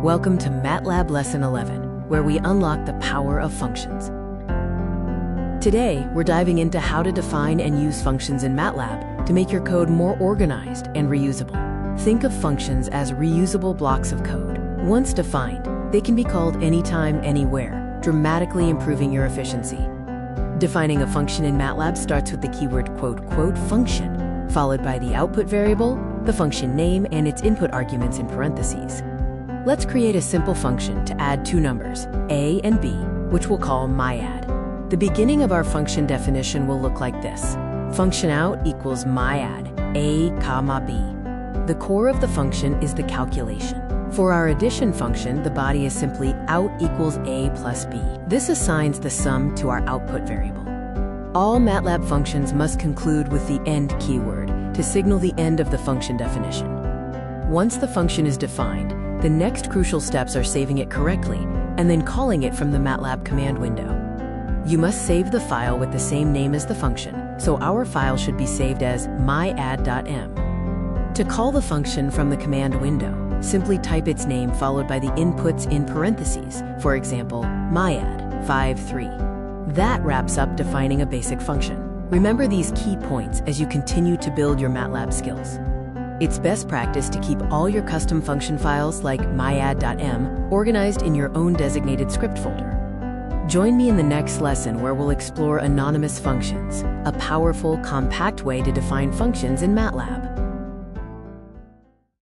Welcome to MATLAB Lesson 11, where we unlock the power of functions. Today, we're diving into how to define and use functions in MATLAB to make your code more organized and reusable. Think of functions as reusable blocks of code. Once defined, they can be called anytime, anywhere, dramatically improving your efficiency. Defining a function in MATLAB starts with the keyword "function," followed by the output variable, the function name, and its input arguments in parentheses. Let's create a simple function to add two numbers, a and b, which we'll call myadd. The beginning of our function definition will look like this. Function out equals myadd, a comma b. The core of the function is the calculation. For our addition function, the body is simply out equals a plus b. This assigns the sum to our output variable. All MATLAB functions must conclude with the end keyword to signal the end of the function definition. Once the function is defined, the next crucial steps are saving it correctly and then calling it from the MATLAB command window. You must save the file with the same name as the function, so our file should be saved as myadd.m. To call the function from the command window, simply type its name followed by the inputs in parentheses, for example, myadd 5.3. That wraps up defining a basic function. Remember these key points as you continue to build your MATLAB skills. It's best practice to keep all your custom function files like myadd.m organized in your own designated script folder. Join me in the next lesson where we'll explore anonymous functions, a powerful, compact way to define functions in MATLAB.